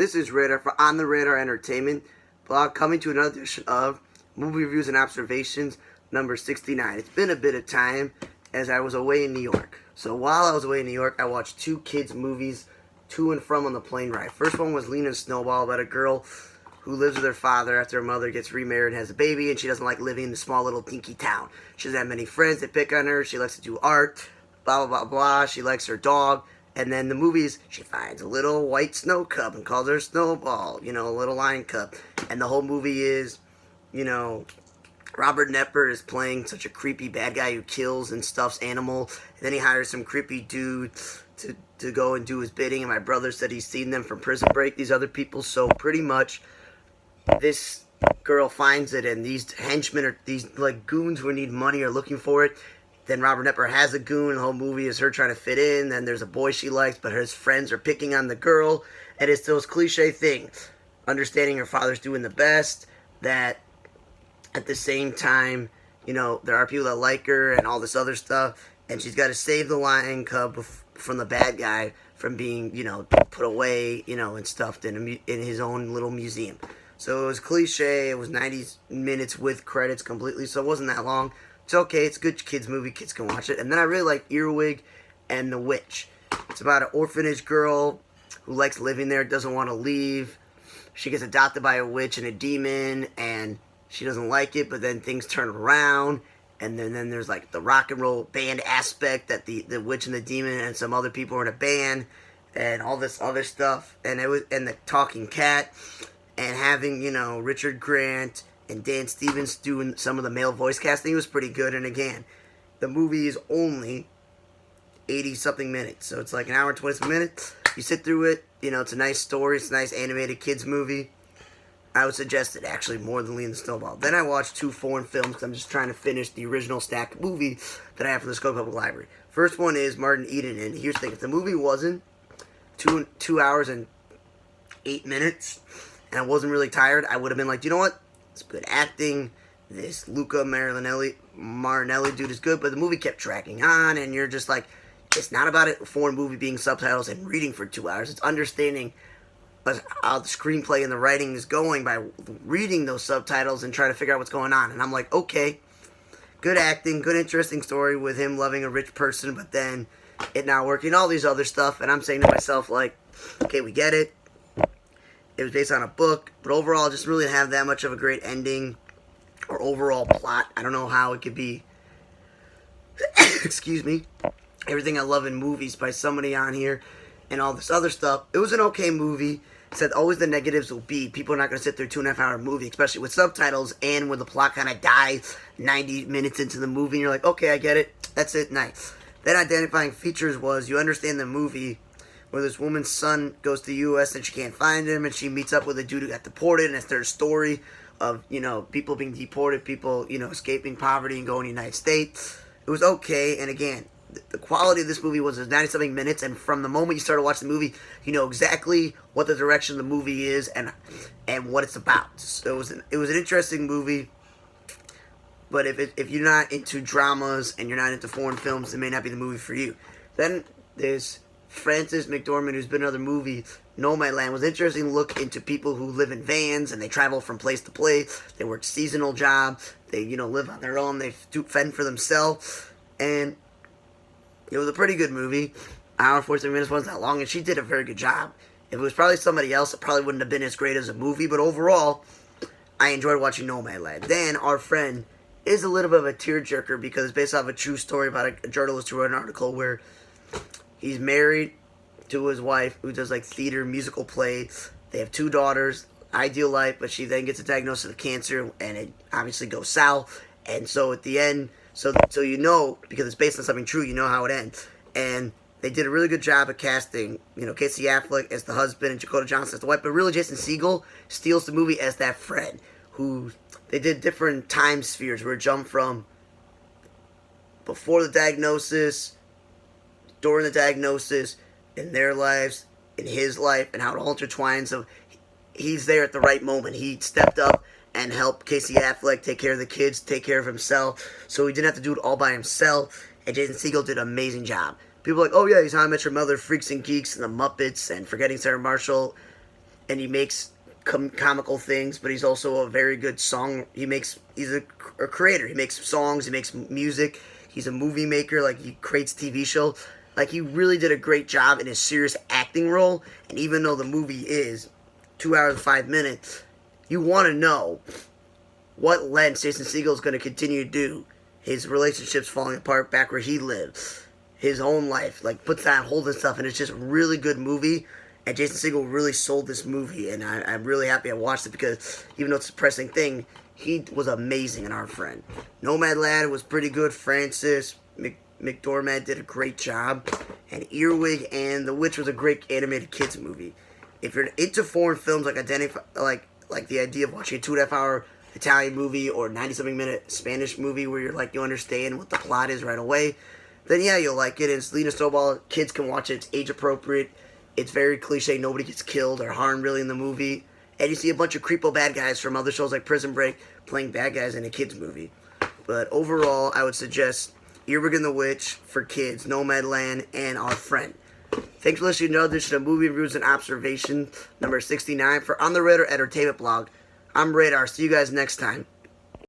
This is Radar for On the Radar Entertainment blog, coming to another edition of Movie Reviews and Observations number 69. It's been a bit of time as I was away in New York. So while I was away in New York, I watched two kids' movies to and from on the plane ride. First one was Lena Snowball, about a girl who lives with her father after her mother gets remarried and has a baby, and she doesn't like living in the small little dinky town. She doesn't have many friends that pick on her. She likes to do art, blah, blah, blah, blah. She likes her dog. And then the movies, she finds a little white snow cub and calls her Snowball, a little lion cub. And the whole movie is, Robert Knepper is playing such a creepy bad guy who kills and stuffs animal. And then he hires some creepy dude to go and do his bidding. And my brother said he's seen them from Prison Break, these other people. So pretty much this girl finds it, and these henchmen, are these goons who need money, are looking for it. Then Robert Knepper has a goon. The whole movie is her trying to fit in. Then there's a boy she likes, but his friends are picking on the girl. And it's those cliche things. Understanding her father's doing the best. That at the same time, there are people that like her and all this other stuff. And she's got to save the lion cub from the bad guy from being, put away, and stuffed in his own little museum. So it was cliche. It was 90 minutes with credits completely. So it wasn't that long. It's okay. It's a good kids movie. Kids can watch it. And then I really like Earwig and the Witch. It's about an orphanage girl who likes living there, doesn't want to leave. She gets adopted by a witch and a demon, and she doesn't like it, but then things turn around. And then there's the rock and roll band aspect that the witch and the demon and some other people are in a band and all this other stuff. And the talking cat and having, Richard Grant and Dan Stevens doing some of the male voice casting was pretty good. And again, the movie is only 80-something minutes. So it's like an hour and 20 minutes. You sit through it. It's a nice story. It's a nice animated kids movie. I would suggest it, actually, more than Lena Snowball. Then I watched two foreign films because I'm just trying to finish the original stack movie that I have for the Skokie Public Library. First one is Martin Eden. And here's the thing. If the movie wasn't 2 hours and 8 minutes and I wasn't really tired, I would have been like, you know what? It's good acting. This Luca Marinelli dude is good, but the movie kept dragging on, and you're just like, it's not about a foreign movie being subtitles and reading for 2 hours. It's understanding how the screenplay and the writing is going by reading those subtitles and trying to figure out what's going on. And I'm like, okay, good acting, good interesting story with him loving a rich person, but then it not working, all these other stuff. And I'm saying to myself, okay, we get it. It was based on a book, but overall, it just really didn't have that much of a great ending or overall plot. I don't know how it could be, excuse me, everything I love in movies by somebody on here and all this other stuff. It was an okay movie. Said always the negatives will be people are not going to sit through 2.5 hour movie, especially with subtitles and when the plot kind of dies 90 minutes into the movie and you're like, okay, I get it. That's it. Nice. Then identifying features was you understand the movie where this woman's son goes to the U.S. and she can't find him, and she meets up with a dude who got deported, and it's their story of, people being deported, people, escaping poverty and going to the United States. It was okay, and again, the quality of this movie was 90-something minutes, and from the moment you started watching the movie, you know exactly what the direction of the movie is and what it's about. So it was an interesting movie, but if you're not into dramas and you're not into foreign films, it may not be the movie for you. Then there's Frances McDormand, who's been in another movie, Nomadland. Was an interesting look into people who live in vans and they travel from place to place. They work seasonal jobs. They, live on their own. They fend for themselves. And it was a pretty good movie. Hour and 47 minutes wasn't that long, and she did a very good job. If it was probably somebody else, it probably wouldn't have been as great as a movie, but overall, I enjoyed watching Nomadland. Then, Our Friend is a little bit of a tearjerker because it's based off a true story about a journalist who wrote an article where he's married to his wife who does theater, musical plays. They have 2 daughters, ideal life, but she then gets a diagnosis of cancer, and it obviously goes south. And so at the end, so because it's based on something true, you know how it ends. And they did a really good job of casting, Casey Affleck as the husband and Dakota Johnson as the wife. But really, Jason Segel steals the movie as that friend who they did different time spheres where it jumped from before the diagnosis, during the diagnosis, in their lives, in his life, and how it all intertwines. So he's there at the right moment. He stepped up and helped Casey Affleck take care of the kids, take care of himself. So he didn't have to do it all by himself. And Jason Segel did an amazing job. People are like, oh yeah, he's How I Met Your Mother, Freaks and Geeks, and The Muppets, and Forgetting Sarah Marshall. and he makes comical things, but he's also a very good song. He's a creator. He makes songs. He makes music. He's a movie maker. Like, he creates TV show. Like, he really did a great job in his serious acting role. And even though the movie is 2 hours and 5 minutes, you want to know what lengths Jason Segel is going to continue to do. His relationships falling apart back where he lives, his own life, like, puts that on hold and stuff. And it's just a really good movie. And Jason Segel really sold this movie, and I'm really happy I watched it, because even though it's a depressing thing, he was amazing in Our Friend. Nomadland was pretty good. Francis McDormand did a great job, and Earwig and The Witch was a great animated kids movie. If you're into foreign films, like the idea of watching a 2.5 hour Italian movie or 90-something minute Spanish movie where you're like, you understand what the plot is right away, then yeah, you'll like it. And it's Lena Snowball. Kids can watch it. It's age appropriate. It's very cliche. Nobody gets killed or harmed really in the movie. And you see a bunch of creepo bad guys from other shows like Prison Break playing bad guys in a kids movie. But overall, I would suggest Earwig and the Witch for kids, Nomadland, and Our Friend. Thanks for listening to another edition of Movie Reviews and Observation, number 69 for On the Radar Entertainment Blog. I'm Radar. See you guys next time.